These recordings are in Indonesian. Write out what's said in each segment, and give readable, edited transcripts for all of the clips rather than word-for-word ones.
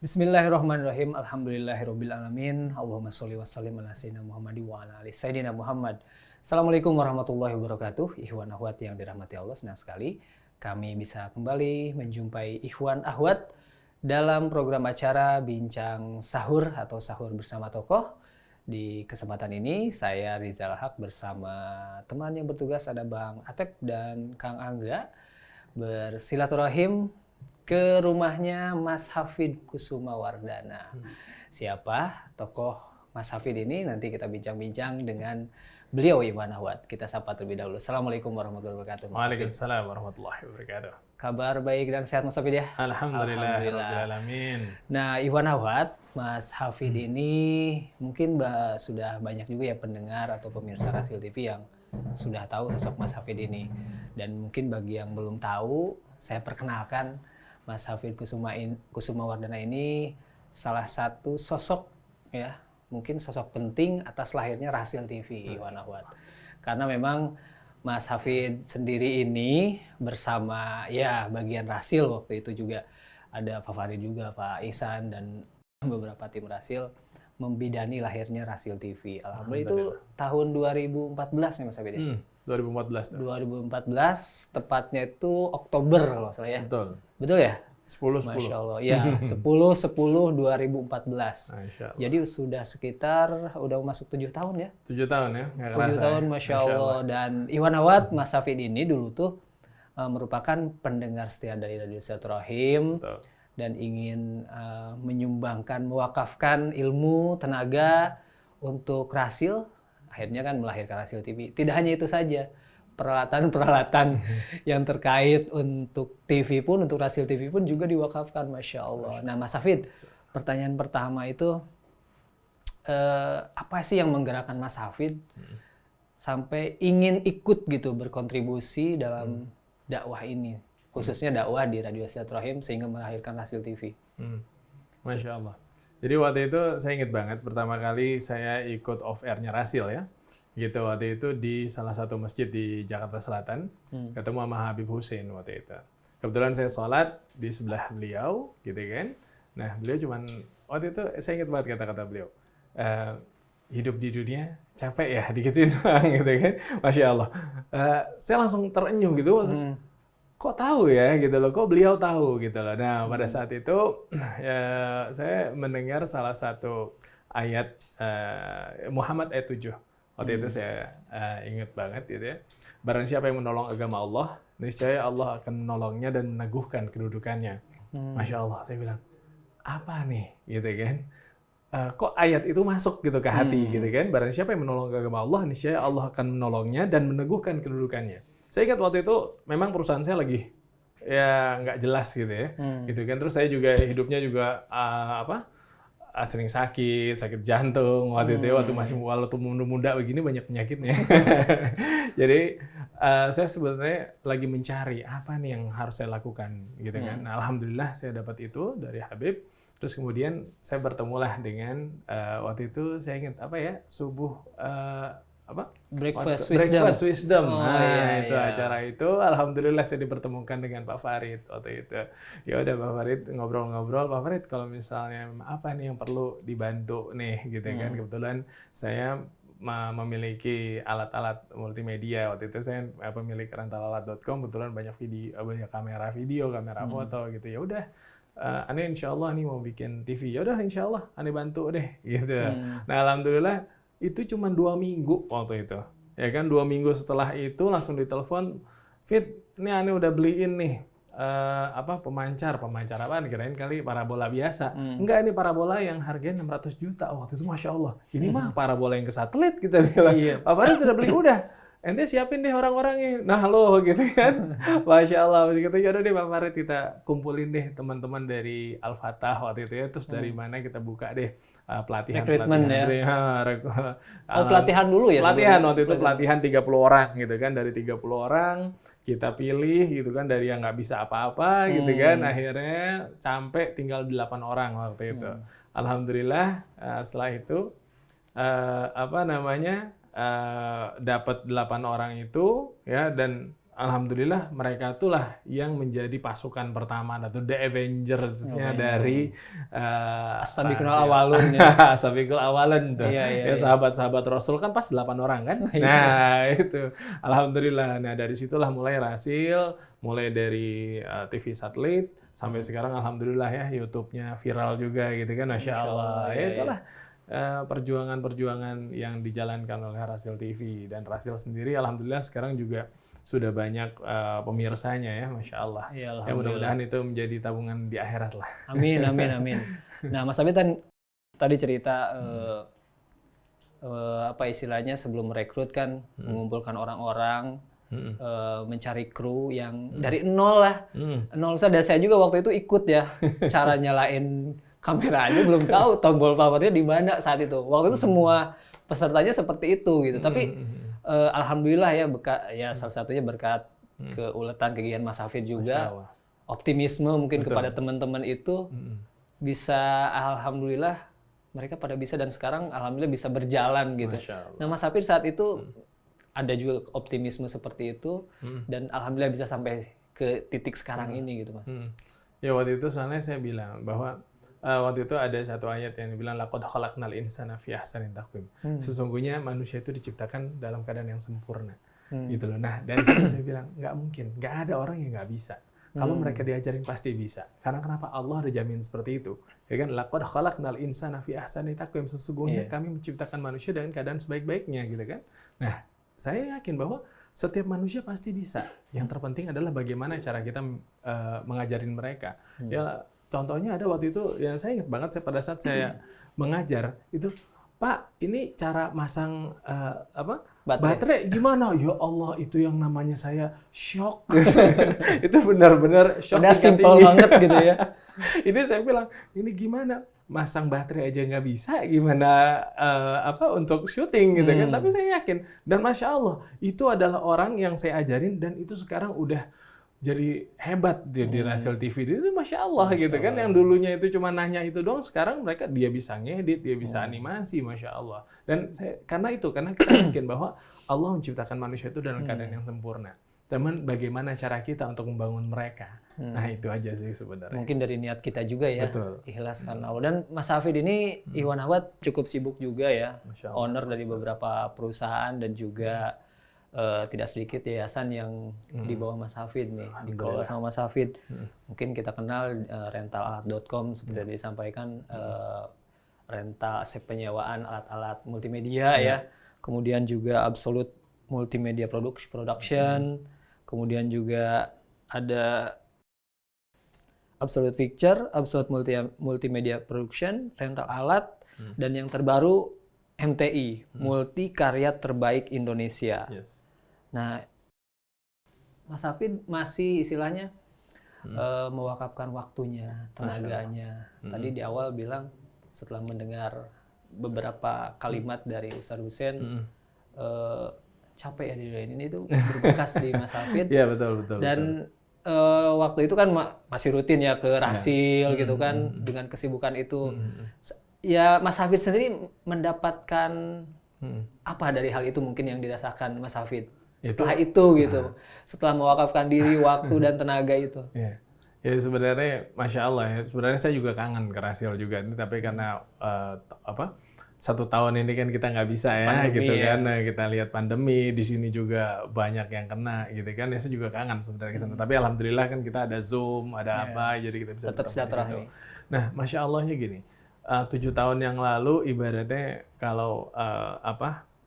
Bismillahirrahmanirrahim. Alhamdulillahirabbil alamin. Allahumma sholli wa sallim ala sayyidina Muhammad wa ala ali sayyidina Muhammad. Assalamualaikum warahmatullahi wabarakatuh. Ikhwan akhwat yang dirahmati Allah, senang sekali kami bisa kembali menjumpai ikhwan akhwat dalam program acara Bincang Sahur atau Sahur bersama Tokoh. Di kesempatan ini saya Rizal Haq bersama teman yang bertugas ada Bang Atep dan Kang Angga bersilaturahim ke rumahnya Mas Hafid Kusuma Wardana. Siapa tokoh Mas Hafid ini? Nanti kita bincang-bincang dengan beliau Iwan Ahwat. Kita sapa terlebih dahulu. Assalamualaikum warahmatullahi wabarakatuh. Waalaikumsalam warahmatullahi wabarakatuh. Kabar baik dan sehat Mas Hafid ya? Alhamdulillah. Alamin. Nah, Iwan Ahwat, Mas Hafid ini mungkin sudah banyak juga ya pendengar atau pemirsa Rasil TV yang sudah tahu sosok Mas Hafid ini. Dan mungkin bagi yang belum tahu, saya perkenalkan Mas Hafid Kusuma Wardana ini salah satu sosok ya, mungkin sosok penting atas lahirnya Rasil TV Iwan Ahwat. Karena memang Mas Hafid sendiri ini bersama ya bagian Rasil waktu itu juga ada Pak Farid juga, Pak Ihsan dan beberapa tim Rasil membidani lahirnya Rasil TV. Alhamdulillah itu tahun 2014 ya Mas Hafid ya? 2014. 2014, tepatnya itu Oktober kalau salah ya. Betul. Betul ya? 10-10. Masya Allah, ya 10-10-2014. Masya Allah. Jadi sudah sekitar, udah masuk 7 tahun ya? 7 tahun ya? 7 tahun, Masya Allah. Dan Iwan Ahwat, Mas Hafid ini dulu tuh merupakan pendengar setia dari Radio Silaturahim. Betul. Dan ingin menyumbangkan, mewakafkan ilmu, tenaga untuk Rasil. Akhirnya kan melahirkan Rasil TV. Tidak hanya itu saja, peralatan-peralatan yang terkait untuk TV pun, untuk Rasil TV pun juga diwakafkan, Masya Allah. Nah Mas Hafid, pertanyaan pertama itu, apa sih yang menggerakkan Mas Hafid sampai ingin ikut gitu berkontribusi dalam dakwah ini, khususnya dakwah di Radio Silaturahim sehingga melahirkan Rasil TV? Masya Allah. Jadi waktu itu saya ingat banget pertama kali saya ikut off air-nya Rasil ya. Gitu waktu itu di salah satu masjid di Jakarta Selatan, ketemu sama Habib Hussein waktu itu. Kebetulan saya sholat di sebelah beliau, gitu kan. Nah beliau cuman, waktu itu saya ingat banget kata-kata beliau, hidup di dunia capek ya, digituin doang gitu kan. Masya Allah. Saya langsung terenyuh gitu, kok tahu ya gitu loh, kok beliau tahu gitu loh. Nah pada saat itu ya, saya mendengar salah satu ayat Muhammad ayat 7. Waktu itu saya ingat banget gitu ya. Barang siapa yang menolong agama Allah, niscaya Allah akan menolongnya dan meneguhkan kedudukannya. Masya Allah, saya bilang, apa nih gitu kan. Kok ayat itu masuk gitu ke hati gitu kan. Barang siapa yang menolong agama Allah, niscaya Allah akan menolongnya dan meneguhkan kedudukannya. Saya ingat waktu itu memang perusahaan saya lagi ya nggak jelas gitu ya, gitu kan. Terus saya juga hidupnya juga sering sakit jantung waktu itu, waktu masih muda begini banyak penyakitnya. Jadi saya sebenarnya lagi mencari apa nih yang harus saya lakukan gitu kan. Nah, alhamdulillah saya dapat itu dari Habib. Terus kemudian saya bertemulah dengan waktu itu saya ingat subuh Breakfast Wisdom. Iya. Acara itu alhamdulillah saya dipertemukan dengan Pak Farid waktu itu. Ya udah Pak Farid ngobrol-ngobrol, Pak Farid kalau misalnya apa nih yang perlu dibantu nih gitu kan. Kebetulan saya memiliki alat-alat multimedia. Waktu itu saya pemilik rentalalat.com, kebetulan banyak kamera video, kamera foto gitu. Ya udah Ane insya Allah nih mau bikin TV. Ya udah insya Allah Ane bantu deh gitu. Nah alhamdulillah itu cuma 2 minggu waktu itu, ya kan. 2 minggu setelah itu langsung ditelepon, Fit, ini Ane udah beliin nih pemancar apaan, kirain kali parabola biasa. Enggak, ini parabola yang harganya 600 juta waktu itu. Masya Allah, ini mah parabola yang ke satelit kita bilang. Pak Farid udah beli, udah ente siapin deh orang-orangnya. Nah lo gitu kan. Masya Allah. Gitu, ya udah deh Pak Farid, kita kumpulin deh teman-teman dari Al-Fatah waktu itu ya. Terus dari mana kita buka deh pelatihan ya. Pelatihan dulu ya. Pelatihan waktu itu pelatihan 30 orang gitu kan. Dari 30 orang kita pilih gitu kan, dari yang nggak bisa apa-apa gitu kan. Akhirnya sampai tinggal 8 orang waktu itu. Alhamdulillah setelah itu dapat 8 orang itu ya, dan alhamdulillah mereka itulah yang menjadi pasukan pertama atau The Avengers-nya dari As-sabiqul awwalun ya. As-sabiqul awwalun tuh. Iya. Sahabat-sahabat Rasul kan pas 8 orang kan. Nah, itu alhamdulillah. Nah, dari situlah mulai Rasil, mulai dari TV satelit sampai sekarang alhamdulillah ya YouTube-nya viral juga gitu kan. Masya Allah. Ya itulah perjuangan-perjuangan yang dijalankan oleh Rasil TV, dan Rasil sendiri alhamdulillah sekarang juga sudah banyak pemirsanya ya, Masya Allah. Ya, ya mudah-mudahan itu menjadi tabungan di akhirat lah. Amin. Nah, Mas Habib tadi cerita apa istilahnya sebelum merekrut kan mengumpulkan orang-orang, mencari kru yang dari nol lah. Nol saja. Saya juga waktu itu ikut ya, cara nyalain kamera aja belum tahu tombol powernya di mana saat itu. Waktu itu semua pesertanya seperti itu gitu. Tapi alhamdulillah ya salah satunya berkat keuletan kegigihan Mas Hafid juga, optimisme mungkin kepada teman-teman itu bisa, alhamdulillah mereka pada bisa, dan sekarang alhamdulillah bisa berjalan gitu. Nah, Mas Hafid saat itu ada juga optimisme seperti itu, dan alhamdulillah bisa sampai ke titik sekarang ini gitu, Mas. Ya waktu itu soalnya saya bilang bahwa waktu itu ada satu ayat yang bilang laqad khalaqnal insana fi ahsani taqwim. Sesungguhnya manusia itu diciptakan dalam keadaan yang sempurna. Gitu loh. Nah, dari situ saya bilang nggak mungkin, nggak ada orang yang nggak bisa. Kalau mereka diajarin pasti bisa. Karena kenapa? Allah ada jamin seperti itu. Ya kan? Laqad khalaqnal insana fi ahsani taqwim. Sesungguhnya kami menciptakan manusia dengan keadaan sebaik-baiknya gitu kan. Nah, saya yakin bahwa setiap manusia pasti bisa. Yang terpenting adalah bagaimana cara kita mengajarin mereka. Ya, contohnya ada waktu itu yang saya ingat banget, pada saat saya mengajar itu, Pak, ini cara masang baterai gimana? Ya Allah, itu yang namanya saya shock. Itu benar-benar shock. Udah simpel banget gitu ya. Ini saya bilang, ini gimana? Masang baterai aja nggak bisa, gimana untuk syuting gitu kan? Tapi saya yakin, dan Masya Allah, itu adalah orang yang saya ajarin, dan itu sekarang udah jadi hebat di Rasil TV itu, Masya Allah gitu kan. Yang dulunya itu cuma nanya itu doang, sekarang dia bisa ngedit, dia bisa animasi, Masya Allah. Dan karena kita yakin bahwa Allah menciptakan manusia itu dalam keadaan yang sempurna. Teman, bagaimana cara kita untuk membangun mereka? Nah, itu aja sih sebenarnya. Mungkin dari niat kita juga ya. Betul. Ikhlas karena Allah. Dan Mas Hafid ini Ikhwan Akhwat cukup sibuk juga ya. Owner dari beberapa perusahaan, dan juga tidak sedikit yayasan yang di bawah Mas Hafid nih, dikelola sama Mas Hafid. Mungkin kita kenal rentalalat.com seperti yang disampaikan, rental penyewaan alat-alat multimedia ya. Kemudian juga Absolute Multimedia Production. Kemudian juga ada Absolute Picture, Absolute Multimedia Production, rental alat, dan yang terbaru MTI, Multi Karya Terbaik Indonesia. Nah, Mas Hafid masih istilahnya mewakafkan waktunya, tenaganya. Tadi di awal bilang setelah mendengar beberapa kalimat dari Ustadz Hussein, capek ya di ini tuh berbekas di Mas Hafid. Iya, betul. Dan waktu itu kan masih rutin ya ke Rasil gitu kan, dengan kesibukan itu. Ya, Mas Hafid sendiri mendapatkan apa dari hal itu mungkin yang dirasakan Mas Hafid setelah itu gitu, setelah mewakafkan diri, waktu dan tenaga itu. Ya sebenarnya Masya Allah ya, sebenarnya saya juga kangen ke Rasil juga, tapi karena 1 tahun ini kan kita nggak bisa ya, pandemi, gitu kan. Nah, kita lihat pandemi di sini juga banyak yang kena gitu kan. Ya saya juga kangen sebenarnya ke sana. Tapi alhamdulillah kan kita ada Zoom, ada apa, jadi kita bisa tetap silaturahmi. Nah, Masya Allahnya gini, 7 tahun yang lalu ibaratnya kalau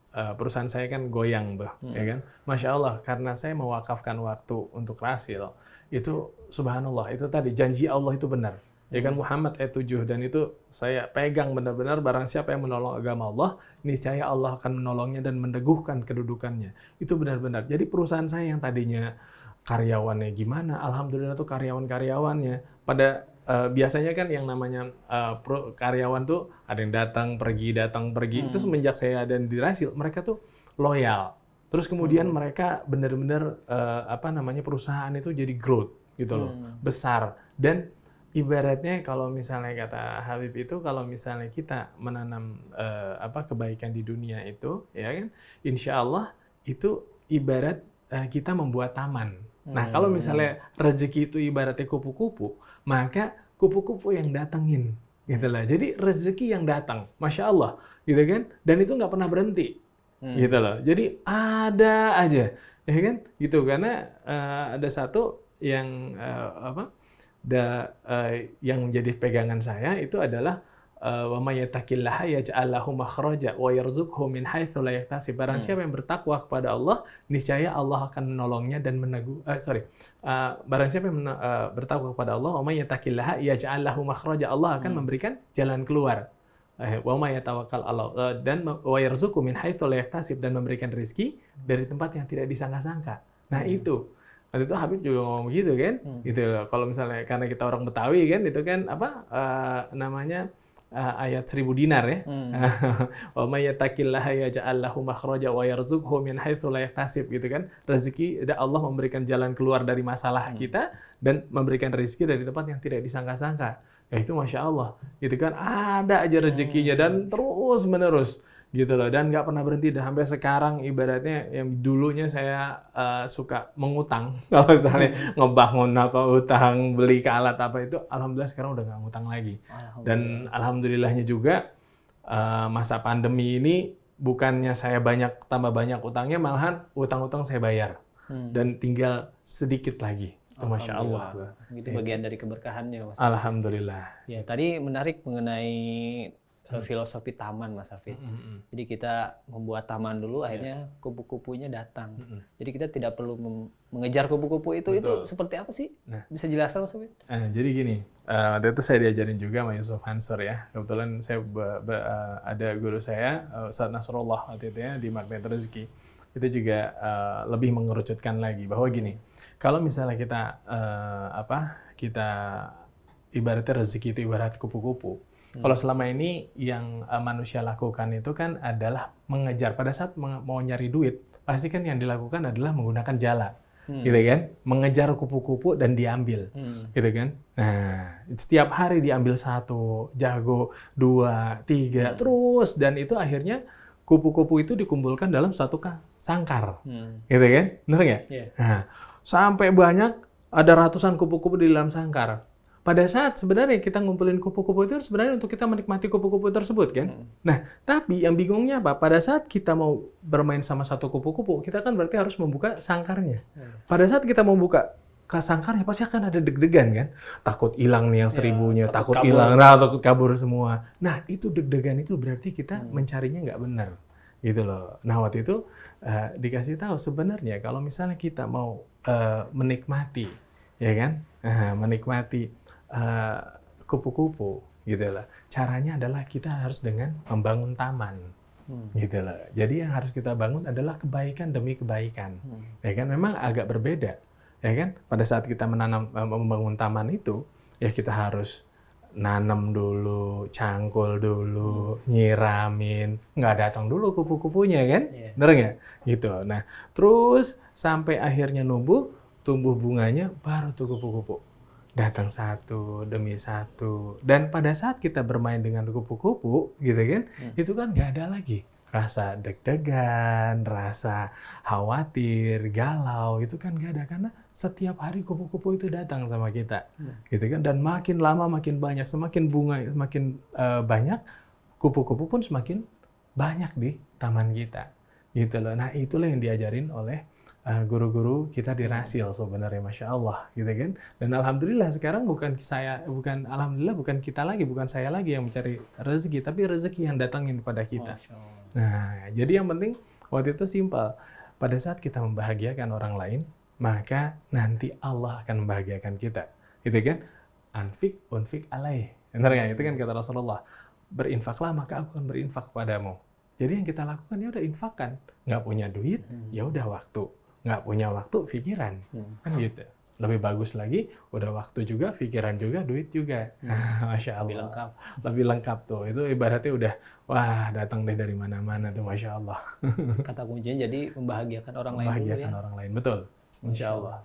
perusahaan saya kan goyang tuh, ya kan. Masya Allah, karena saya mewakafkan waktu untuk Rasil, itu subhanallah, itu tadi janji Allah itu benar. Ya kan, Muhammad ayat 7, dan itu saya pegang benar-benar, barang siapa yang menolong agama Allah, niscaya Allah akan menolongnya dan meneguhkan kedudukannya. Itu benar-benar. Jadi perusahaan saya yang tadinya karyawannya gimana, alhamdulillah tuh karyawan-karyawannya pada biasanya kan yang namanya karyawan tuh ada yang datang pergi. Itu semenjak saya ada di Rasil, mereka tuh loyal. Terus kemudian mereka benar-benar perusahaan itu jadi growth gitu loh, besar. Dan ibaratnya kalau misalnya kata Habib itu, kalau misalnya kita menanam kebaikan di dunia itu, ya kan, insya Allah itu ibarat kita membuat taman. Nah, kalau misalnya rezeki itu ibaratnya kupu-kupu, maka kupu-kupu yang datengin, gitu lah. Jadi rezeki yang datang, masya Allah, gitu kan? Dan itu nggak pernah berhenti, gitu loh. Jadi ada aja, ya kan? Gitu karena ada satu yang yang menjadi pegangan saya itu adalah wa may yattaqillaha yaj'al lahu makhraja wa yarzuqhu min haitsu la yahtasib. Barang siapa yang bertakwa kepada Allah, niscaya Allah akan menolongnya dan barang siapa yang bertakwa kepada Allah, wa may yattaqillaha yaj'al lahu makhraja, Allah akan memberikan jalan keluar. Wa may yatawakkal Allah dan wa yarzuqhu min haitsu la yahtasib, dan memberikan rezeki dari tempat yang tidak disangka-sangka. Nah, itu waktu itu Habib juga ngomong begitu kan, gitu. Kalau misalnya karena kita orang Betawi kan, itu kan namanya ayat 1000 dinar ya. Wa may yattaqillaha yaj'al lahu makhraja wa yarzuqhu min haitsu la yahtasib, gitu kan. Rezeki, Allah memberikan jalan keluar dari masalah kita dan memberikan rezeki dari tempat yang tidak disangka-sangka. Ya itu masya Allah, gitu kan. Ada aja rezekinya dan terus menerus, gitu loh, dan nggak pernah berhenti. Dan sampai sekarang ibaratnya yang dulunya saya suka mengutang, kalau misalnya ngebangun utang, beli ke alat apa itu, alhamdulillah sekarang udah nggak ngutang lagi. Dan alhamdulillahnya juga masa pandemi ini bukannya saya tambah banyak utangnya, malahan utang-utang saya bayar dan tinggal sedikit lagi. Masya Allah. Itu bagian dari keberkahannya, Mas. Alhamdulillah. Ya, tadi menarik mengenai filosofi taman, Mas Hafid. Jadi kita membuat taman dulu, akhirnya kupu-kupunya datang. Jadi kita tidak perlu mengejar kupu-kupu itu. Betul. Itu seperti apa sih? Bisa jelaskan, Mas Hafid? Jadi gini, waktu itu saya diajarin juga sama Yusuf Hansur ya. Kebetulan saya ada guru saya, Ustaz Nasrullah waktu itu ya, di Magnet Rezeki. Itu juga lebih mengerucutkan lagi bahwa gini, kalau misalnya kita ibaratnya rezeki itu ibarat kupu-kupu. Kalau selama ini yang manusia lakukan itu kan adalah mengejar. Pada saat mau nyari duit, pasti kan yang dilakukan adalah menggunakan jala, gitu kan? Mengejar kupu-kupu dan diambil, gitu kan? Nah, setiap hari diambil 1, jago 2, 3, terus, dan itu akhirnya kupu-kupu itu dikumpulkan dalam satu sangkar, gitu kan? Bener nggak? Yeah. Nah, sampai banyak, ada ratusan kupu-kupu di dalam sangkar. Pada saat sebenarnya kita ngumpulin kupu-kupu itu sebenarnya untuk kita menikmati kupu-kupu tersebut kan. Nah, tapi yang bingungnya apa? Pada saat kita mau bermain sama satu kupu-kupu, kita kan berarti harus membuka sangkarnya. Pada saat kita mau buka ke sangkarnya, pasti akan ada deg-degan kan. Takut hilang nih yang 1000-nya, takut hilang, takut kabur semua. Nah, itu deg-degan itu berarti kita mencarinya nggak benar. Gitu loh. Nah, waktu itu dikasih tahu sebenarnya kalau misalnya kita mau menikmati, ya kan, menikmati kupu-kupu, gitu lah. Caranya adalah kita harus dengan membangun taman, gitu lah. Jadi yang harus kita bangun adalah kebaikan demi kebaikan, ya kan. Memang agak berbeda, ya kan. Pada saat kita membangun taman itu, ya kita harus nanam dulu, cangkul dulu, nyiramin, nggak datang dulu kupu-kupunya kan, bener nggak? Gitu. Nah, terus sampai akhirnya tumbuh bunganya, baru tuh kupu-kupu datang satu demi satu. Dan pada saat kita bermain dengan kupu-kupu, gitu kan, itu kan nggak ada lagi rasa deg-degan, rasa khawatir, galau, itu kan nggak ada, karena setiap hari kupu-kupu itu datang sama kita, gitu kan. Dan makin lama makin banyak, semakin bunga semakin banyak, kupu-kupu pun semakin banyak di taman kita, gitu loh. Nah, itulah yang diajarin oleh guru-guru kita di Rasil sebenarnya, masya Allah, gitu kan. Dan alhamdulillah sekarang bukan kita lagi, bukan saya lagi yang mencari rezeki, tapi rezeki yang datangin kepada kita. Nah, jadi yang penting waktu itu simpel. Pada saat kita membahagiakan orang lain, maka nanti Allah akan membahagiakan kita, gitu kan. Unfik alaih, benar nggak? Itu kan kata Rasulullah. Berinfaklah maka aku akan berinfak kepadamu. Jadi yang kita lakukan ya udah infakkan. Nggak punya duit, ya udah waktu. Nggak punya waktu, pikiran, kan gitu. Lebih bagus lagi, udah waktu juga, pikiran juga, duit juga. Masya Allah. Lebih lengkap tuh. Itu ibaratnya udah, wah datang deh dari mana-mana tuh, masya Allah. Kata kuncinya jadi membahagiakan orang lain dulu ya. Membahagiakan orang lain, betul. Insya Allah.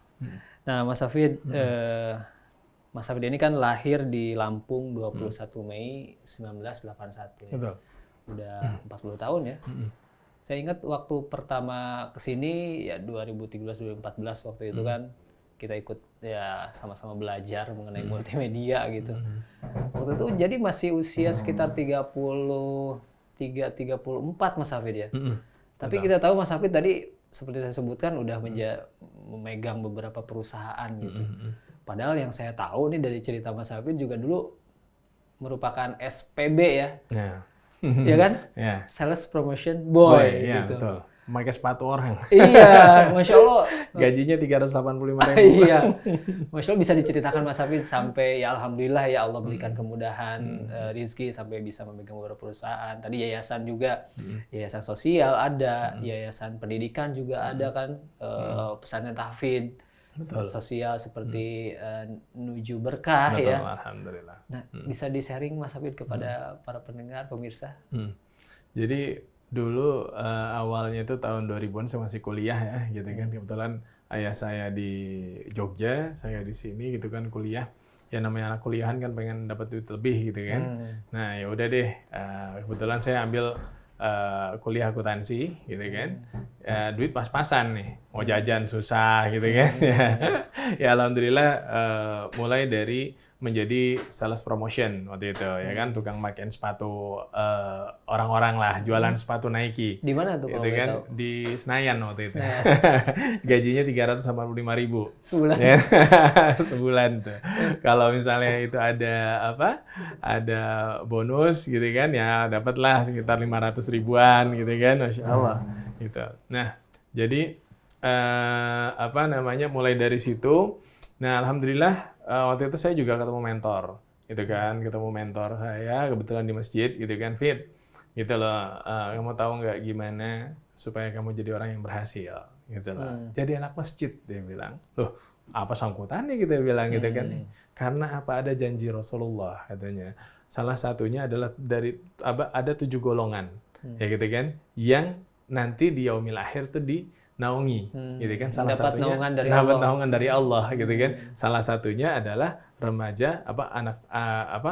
Nah, Mas Hafid, Mas Hafid ini kan lahir di Lampung 21 Mei 1981 ya. Betul. Udah 40 tahun ya. Saya ingat waktu pertama kesini ya 2013-2014 waktu itu kan kita ikut ya sama-sama belajar mengenai multimedia gitu. Waktu itu jadi masih usia sekitar 34 Mas Hafid ya. Tapi kita tahu Mas Hafid tadi seperti saya sebutkan udah memegang beberapa perusahaan gitu. Padahal yang saya tahu nih dari cerita Mas Hafid juga dulu merupakan SPB ya. Ya kan? Sales Promotion Boy ya, gitu. Betul. Pakai sepatu orang. Iya, Masya Allah. Gajinya 385.000. Iya, Masya Allah bisa diceritakan Mas Hafid sampai ya Alhamdulillah ya Allah berikan kemudahan rizki sampai bisa memegang beberapa perusahaan. Tadi yayasan juga, yayasan sosial ada, yayasan pendidikan juga ada kan, pesantren tahfidz. Sosial seperti Nuju Berkah. Betul, ya. Alhamdulillah. Nah, bisa di-sharing Mas Hafid kepada para pendengar, pemirsa? Jadi dulu awalnya itu tahun 2000-an saya masih kuliah ya, gitu kan. Kebetulan ayah saya di Jogja, saya di sini gitu kan kuliah. Ya namanya anak kuliahan kan pengen dapat duit lebih gitu kan. Nah ya udah deh, kebetulan saya ambil kuliah akuntansi gitu kan, duit pas-pasan nih, mau jajan susah gitu kan. Ya alhamdulillah mulai dari menjadi sales promotion waktu itu ya kan, tukang makein sepatu orang-orang lah, jualan sepatu Nike. Di mana tuh gitu kan? tahu? Di Senayan waktu itu. Gajinya 385.000 sebulan. Sebulan tuh. Kalau misalnya itu ada ada bonus gitu kan, ya dapatlah sekitar 500 ribuan gitu kan, Masya Allah gitu. Nah jadi mulai dari situ. Nah, alhamdulillah waktu itu saya juga ketemu mentor, gitu kan, ketemu mentor saya kebetulan di masjid, gitu kan, Fit, gitu loh, kamu tahu nggak gimana supaya kamu jadi orang yang berhasil, gitu loh, jadi anak masjid, dia bilang, loh, apa sangkutannya kita bilang gitu kan, karena apa ada janji Rasulullah katanya, salah satunya adalah ada 7 golongan, ya gitu kan, yang nanti di yaumil akhir tuh naungi, gitu kan, salah satunya dapat naungan dari Allah, gitu kan, salah satunya adalah remaja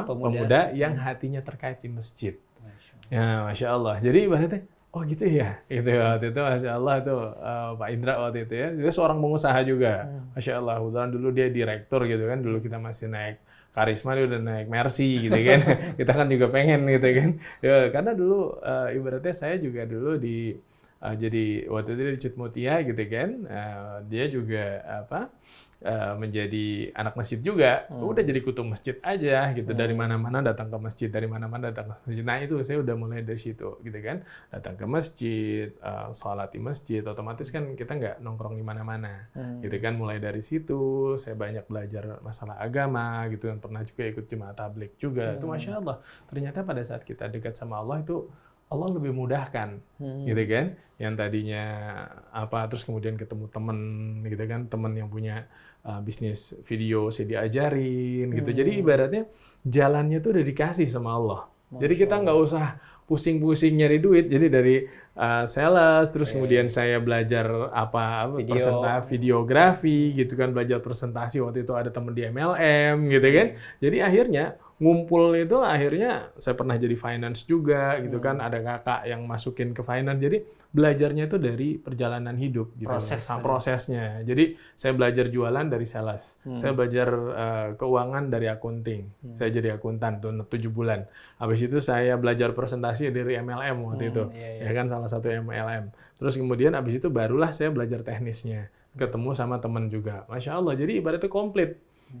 pemuda yang hatinya terkait di masjid. Ya, Masya Allah. Jadi ibaratnya, oh gitu ya, gitu waktu itu, Masya Allah tuh Pak Indra waktu itu ya, dia seorang pengusaha juga, Masya Allah. Kebetulan dulu dia direktur gitu kan, dulu kita masih naik Karisma, dia udah naik Mercy gitu kan, kita kan juga pengen gitu kan, ya, karena dulu ibaratnya saya juga dulu jadi waktu itu di Cut Mutia gitu kan, dia juga menjadi anak masjid juga, udah jadi kutu masjid aja gitu, dari mana-mana datang ke masjid, dari mana-mana datang ke masjid. Nah itu saya udah mulai dari situ gitu kan, datang ke masjid, sholat di masjid, otomatis kan kita nggak nongkrong di mana-mana gitu kan. Mulai dari situ saya banyak belajar masalah agama gitu kan, pernah juga ikut jemaah tabligh juga. Itu Masya Allah, ternyata pada saat kita dekat sama Allah itu Allah lebih mudahkan, gitu kan? Yang tadinya terus kemudian ketemu teman, gitu kan? Teman yang punya bisnis video, saya diajarin, gitu. Jadi ibaratnya jalannya tuh udah dikasih sama Allah. Jadi kita nggak usah pusing-pusing nyari duit. Jadi dari sales, terus kemudian saya belajar videografi, gitu kan? Belajar presentasi, waktu itu ada teman di MLM, gitu kan? Jadi akhirnya ngumpul itu, akhirnya saya pernah jadi finance juga gitu kan, ada kakak yang masukin ke finance, jadi belajarnya itu dari perjalanan hidup gitu, prosesnya. Jadi saya belajar jualan dari sales, saya belajar keuangan dari accounting, saya jadi akuntan tuh 7 bulan. Habis itu saya belajar presentasi dari MLM waktu itu, ya kan, salah satu MLM. Terus kemudian habis itu barulah saya belajar teknisnya, ketemu sama teman juga, Masya Allah. Jadi ibaratnya komplit.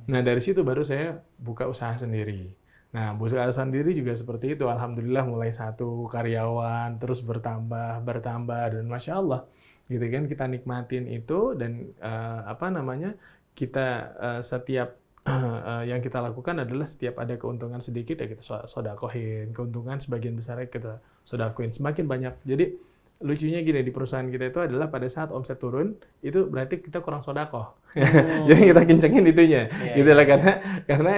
Nah dari situ baru saya buka usaha sendiri. Nah usaha sendiri juga seperti itu. Alhamdulillah mulai 1 karyawan terus bertambah dan Masya Allah gitu kan, kita nikmatin itu dan kita setiap yang kita lakukan adalah setiap ada keuntungan sedikit ya kita sodakohin, keuntungan sebagian besar kita sodakohin, semakin banyak. Jadi lucunya gini, di perusahaan kita itu adalah pada saat omset turun, itu berarti kita kurang sodakoh. Jadi kita kencengin itunya. Gitu lah, karena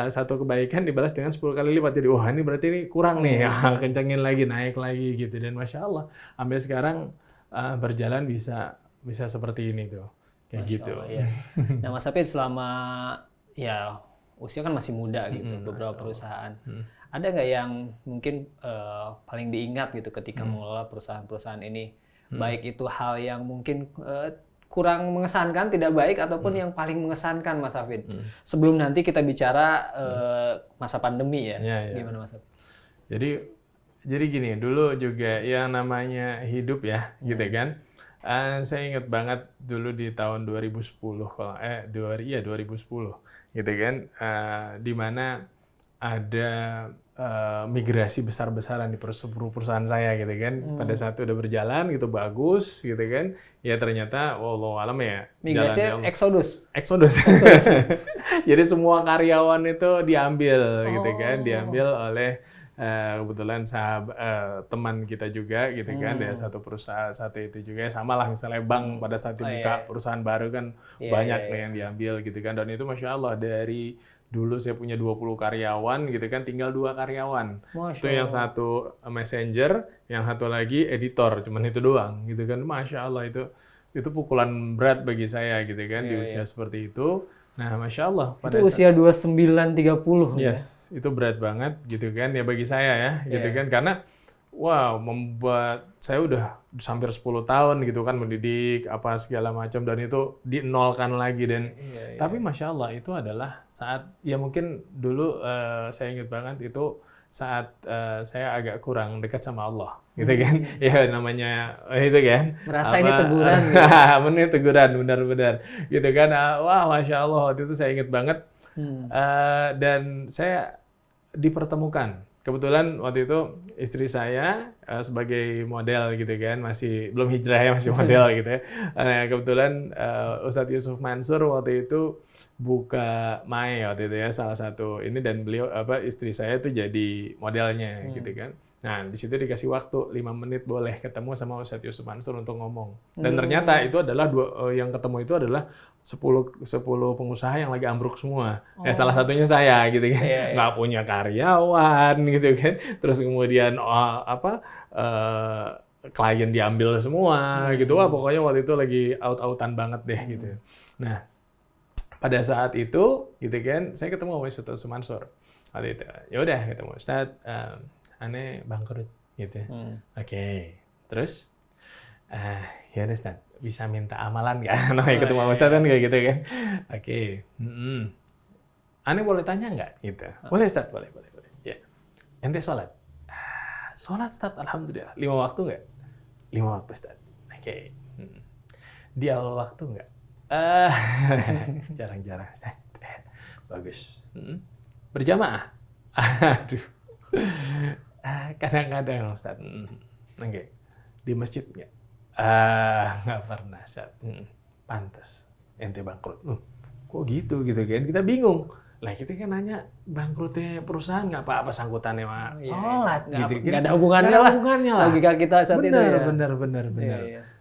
satu kebaikan dibalas dengan 10 kali lipat. Jadi wah ini berarti ini kurang nih, kencengin lagi, naik lagi gitu. Dan Masya Allah, sampai sekarang berjalan bisa seperti ini tuh. Kayak Masya gitu. Allah, ya. Nah Mas Hafid selama ya usia kan masih muda gitu, beberapa perusahaan. Ada nggak yang mungkin paling diingat gitu ketika mengelola perusahaan-perusahaan ini? Baik itu hal yang mungkin kurang mengesankan, tidak baik, ataupun yang paling mengesankan, Mas Hafid. Sebelum nanti kita bicara masa pandemi ya, gimana Mas Hafid? Jadi gini, dulu juga yang namanya hidup ya, gitu kan. Saya ingat banget dulu di tahun 2010, 2010, gitu kan, di mana ada migrasi besar-besaran di perusahaan saya, gitu kan. Pada saat itu udah berjalan, gitu bagus, gitu kan. Ya ternyata, wallahu alam ya. Migrasinya Exodus. Jadi semua karyawan itu diambil, gitu kan, diambil oleh kebetulan teman kita juga gitu kan, dari satu perusahaan satu itu juga sama lah, misalnya bank pada saat dibuka perusahaan baru kan banyak yang diambil gitu kan, dan itu Masya Allah dari dulu saya punya 20 karyawan gitu kan, tinggal 2 karyawan. Itu yang satu messenger, yang satu lagi editor, cuman itu doang gitu kan. Masya Allah itu pukulan berat bagi saya gitu kan, di usia seperti itu. Nah, Masya Allah. Itu usia 29-30. Yes, itu berat banget gitu kan ya bagi saya ya, gitu kan. Karena, wow, membuat saya udah hampir 10 tahun gitu kan mendidik, apa segala macam, dan itu dinolkan lagi. Dan tapi Masya Allah itu adalah saat, ya mungkin dulu saya ingat banget itu saat saya agak kurang dekat sama Allah, gitu kan. Ya namanya itu kan. Merasa ini teguran. Ini teguran, benar-benar. Gitu kan. Wah, Masya Allah, waktu itu saya ingat banget. Dan saya dipertemukan. Kebetulan waktu itu istri saya sebagai model gitu kan, masih belum hijrah ya, masih model gitu ya. Kebetulan Ustadz Yusuf Mansur waktu itu buka Mai waktu itu ya, salah satu ini, dan beliau istri saya tuh jadi modelnya gitu kan. Nah, di situ dikasih waktu 5 menit boleh ketemu sama Ustadz Yusuf Mansur untuk ngomong. Dan ternyata itu adalah yang ketemu itu adalah 10 pengusaha yang lagi ambruk semua. Ya salah satunya saya gitu kan. Nggak punya karyawan gitu kan. Terus kemudian klien diambil semua gitu. Wah, pokoknya waktu itu lagi out-outan banget deh gitu. Nah, pada saat itu gitu kan, saya ketemu sama Ustadz Yusuf Mansur. Waktu itu, ya udah ketemu Ustadz, aneh bangkrut gitu. Oke. Terus ya udah Ustaz, bisa minta amalan nggak? Namanya ketemu Ustaz kan kayak gitu kan. Oke. Aneh boleh tanya nggak? Gitu. Boleh Ustaz, boleh. Ya. Ente sholat? Sholat Ustaz, alhamdulillah. 5 waktu nggak? 5 waktu Ustaz. Oke. Di awal waktu nggak? Jarang-jarang Ustaz. Bagus. Berjamaah? Aduh. Kadang-kadang Ustaz. Oke. Di masjid nggak? Nggak pernah Ustaz. Pantes ente bangkrut. Kok gitu kan? Kita bingung. Lah kita kan nanya bangkrutnya perusahaan nggak apa-apa sangkutannya sama sholat gitu. Nggak ada hubungannya lah. Logika kita saat itu ya. Bener.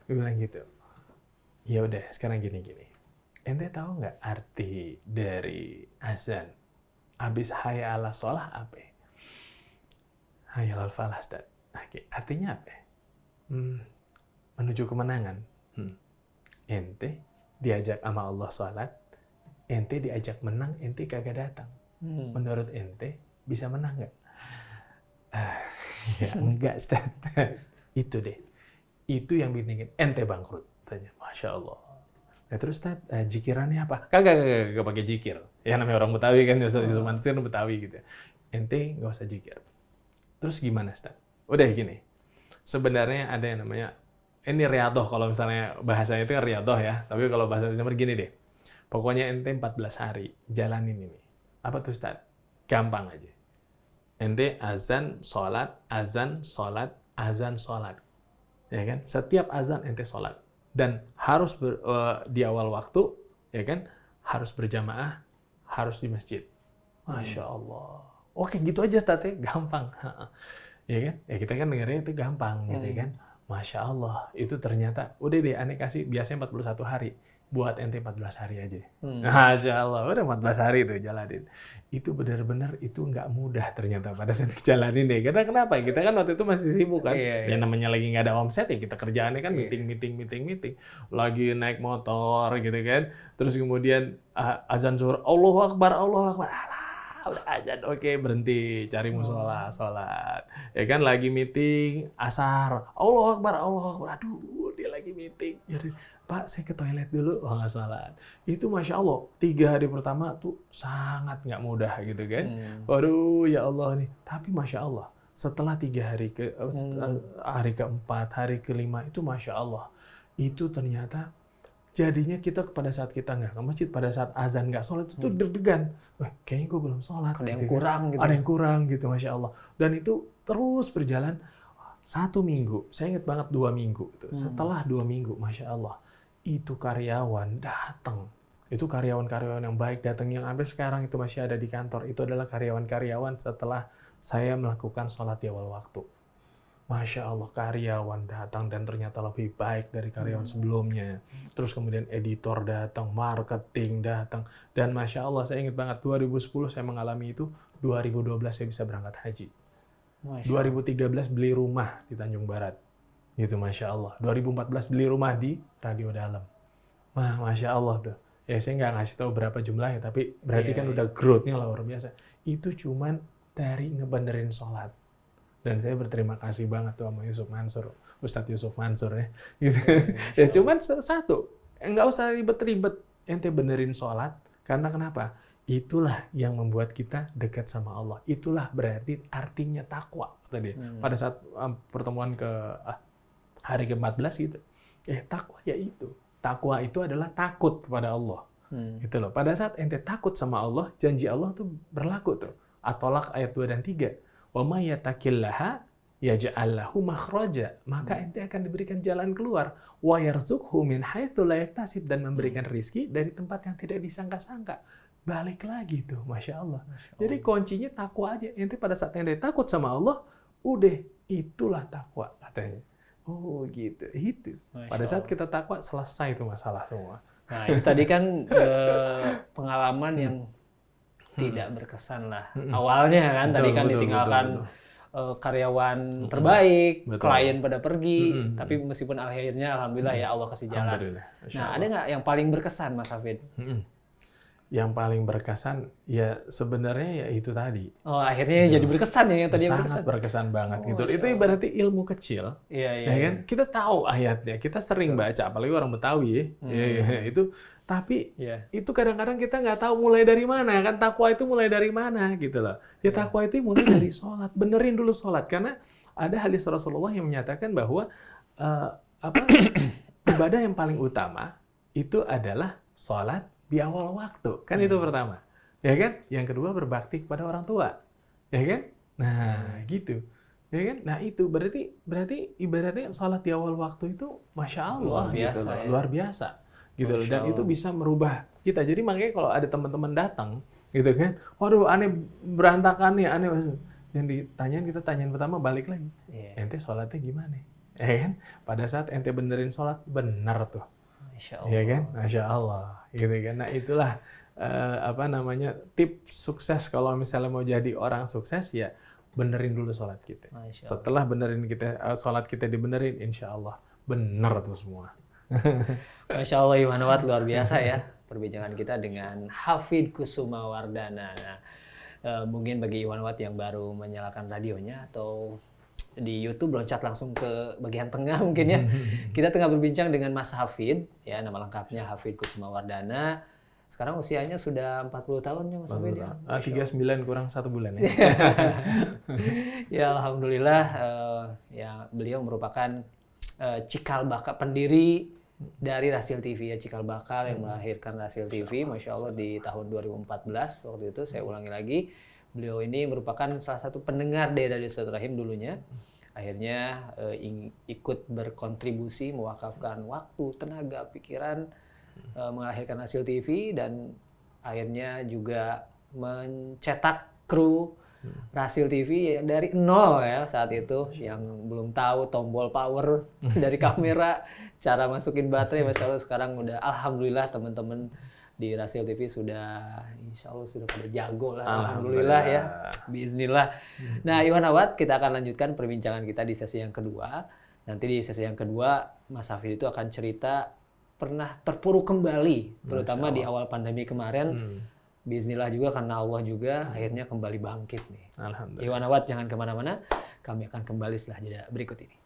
Gue bilang gitu. Ya udah, sekarang gini. Ente tahu nggak arti dari azan? Habis hayya ala sholah apa? Hayya ala falah, Ustaz. Oke, artinya apa? Menuju kemenangan. Ente diajak sama Allah sholat, ente diajak menang, ente kagak datang. Menurut ente bisa menang nggak? Ya enggak, Ustaz. Itu deh. Itu yang bikin ente bangkrut. Tanya, Masya Allah. Nah, terus Ustaz, jikirannya apa? Kagak pakai jikir. Ya namanya orang Betawi kan, Ustaz Yusuf Mansur Betawi gitu. Ente nggak usah jikir. Terus gimana, Ustaz? Udah gini. Sebenarnya ada yang namanya, ini riyadoh, kalau misalnya bahasanya itu kan riyadoh ya. Tapi kalau bahasa Indonesia gini deh. Pokoknya ente 14 hari jalanin ini. Apa tuh, Ustaz? Gampang aja. Ente azan, sholat, azan, sholat, azan, sholat. Ya kan? Setiap azan ente sholat. Dan harus di awal waktu, ya kan? Harus berjamaah, harus di masjid. Masya Allah. Oke, gitu aja Ustaz, gampang. Ya kan? Ya kita kan dengarnya itu gampang gitu kan. Masya Allah, itu ternyata udah deh aneh kasih biasanya 41 hari. buat ente 14 hari aja. Masya Allah, udah 14 hari tuh jalanin. Itu benar-benar itu nggak mudah ternyata pada saat jalanin deh. Karena kenapa? Kita kan waktu itu masih sibuk kan. Iya, Ya namanya lagi nggak ada omset ya kita kerjaannya kan meeting. Lagi naik motor gitu kan. Terus kemudian azan zuhur, Allahu Akbar. Alah, udah azan, oke berhenti, cari musola, sholat. Ya kan lagi meeting, asar, Allahu Akbar. Aduh, dia lagi meeting. Jadi, Pak, saya ke toilet dulu. Oh, salat. Itu Masya Allah, 3 hari pertama tuh sangat nggak mudah gitu kan. Waduh, ya Allah nih. Tapi Masya Allah, setelah 3 hari hari keempat, hari kelima, itu Masya Allah. Itu ternyata jadinya kita pada saat kita nggak ke masjid, pada saat azan nggak sholat, itu deg-degan. Wah, kayaknya gue belum sholat. Ada yang kurang gitu. Ada yang kurang gitu, Masya Allah. Dan itu terus berjalan 1 minggu. Saya ingat banget 2 minggu. Setelah 2 minggu, Masya Allah, itu karyawan datang. Itu karyawan-karyawan yang baik datang, yang sampai sekarang itu masih ada di kantor. Itu adalah karyawan-karyawan setelah saya melakukan sholat di awal waktu. Masya Allah, karyawan datang dan ternyata lebih baik dari karyawan sebelumnya. Terus kemudian editor datang, marketing datang. Dan Masya Allah, saya ingat banget, 2010 saya mengalami itu, 2012 saya bisa berangkat haji. 2013 beli rumah di Tanjung Barat. Gitu, Masya Allah. 2014 beli rumah di Radio Dalam. Wah, Masya Allah tuh. Ya, saya nggak ngasih tahu berapa jumlahnya, tapi berarti kan udah growth-nya luar biasa. Itu cuman dari ngebenerin sholat. Dan saya berterima kasih banget tuh sama Yusuf Mansur, Ustadz Yusuf Mansur ya. Gitu. Ya cuman satu, nggak usah ribet-ribet, ente benerin sholat. Karena kenapa? Itulah yang membuat kita dekat sama Allah. Itulah berarti artinya takwa tadi. Pada saat pertemuan ke hari ke-14 gitu. Takwa ya itu. Takwa itu adalah takut kepada Allah. Gitu loh. Pada saat ente takut sama Allah, janji Allah tuh berlaku tuh. At-Tolaq ayat 2 dan 3. Wa may yattaqillaha yaj'al lahu makhraja. Maka ente akan diberikan jalan keluar. Wa yarzuqhu min haitsu la yahtasib, dan memberikan rizki dari tempat yang tidak disangka-sangka. Balik lagi tuh, Masya Allah. Jadi kuncinya takwa aja. Ente pada saat ente takut sama Allah, udah itulah takwa katanya. Oh gitu, itu. Pada saat kita takwa, selesai itu masalah semua. Nah itu tadi kan pengalaman yang tidak berkesan lah. Awalnya kan, tadi kan ditinggalkan karyawan terbaik, klien pada pergi, tapi meskipun akhirnya Alhamdulillah ya Allah kasih jalan. Nah ada nggak yang paling berkesan Mas Hafid? Yang paling berkesan ya sebenarnya ya itu tadi. Oh akhirnya jadi berkesan ya yang tadi yang berkesan. Sangat berkesan banget gitu. Itu ibaratnya ilmu kecil. Iya. Ya kan? Kita tahu ayatnya, kita sering baca, apalagi orang Betawi ya. Itu tapi itu kadang-kadang kita nggak tahu mulai dari mana kan, takwa itu mulai dari mana gitu loh. Ya takwa itu mulai dari sholat. Benerin dulu sholat, karena ada hadis Rasulullah yang menyatakan bahwa ibadah yang paling utama itu adalah sholat di awal waktu, kan itu pertama, ya kan? Yang kedua berbakti kepada orang tua, ya kan? Nah, gitu, ya kan? Nah itu berarti ibaratnya sholat di awal waktu itu, Masya Allah, luar biasa, gitu loh, luar biasa, gitu loh. Dan itu bisa merubah kita. Jadi makanya kalau ada teman-teman datang, gitu kan? Waduh, aneh berantakan nih, aneh. Yang ditanyain, kita tanyain pertama, balik lagi, ente sholatnya gimana? Ya kan? Pada saat ente benerin sholat, bener tuh. Iya kan, Masya Allah, gitu kan. Nah itulah tips sukses kalau misalnya mau jadi orang sukses, ya benerin dulu sholat kita. Setelah benerin sholat kita dibenerin, Insya Allah bener tuh semua. Masya Allah, Iwanawat, luar biasa ya perbincangan kita dengan Hafid Kusuma Wardana. Nah, mungkin bagi Iwanawat yang baru menyalakan radionya atau di YouTube, loncat langsung ke bagian tengah mungkin ya. Kita tengah berbincang dengan Mas Hafid, ya nama lengkapnya Hafid Kusuma Wardana. Sekarang usianya sudah 40 tahun ya Mas Hafid ya. 39 kurang 1 bulan ya. Ya Alhamdulillah, ya beliau merupakan cikal bakal pendiri dari Rasil TV ya, cikal bakal yang melahirkan Rasil TV, Masya Allah di tahun 2014 waktu itu. Saya ulangi lagi, beliau ini merupakan salah satu pendengar dari Radio Silaturahim dulunya. Akhirnya ikut berkontribusi, mewakafkan waktu, tenaga, pikiran, melahirkan Hasil TV, dan akhirnya juga mencetak kru Rasil TV dari nol ya saat itu, yang belum tahu tombol power dari kamera, cara masukin baterai, Masya Allah sekarang udah alhamdulillah teman-teman di Rasil TV sudah insya Allah sudah pada jago lah, alhamdulillah ya, biiznillah. Nah Iwan Awad, kita akan lanjutkan perbincangan kita di sesi yang kedua. Nanti di sesi yang kedua Mas Hafid itu akan cerita pernah terpuruk kembali, terutama di awal pandemi kemarin. Biiznillah juga karena Allah juga akhirnya kembali bangkit nih. Alhamdulillah. Iwan Awad jangan kemana-mana, kami akan kembali setelah jeda berikut ini.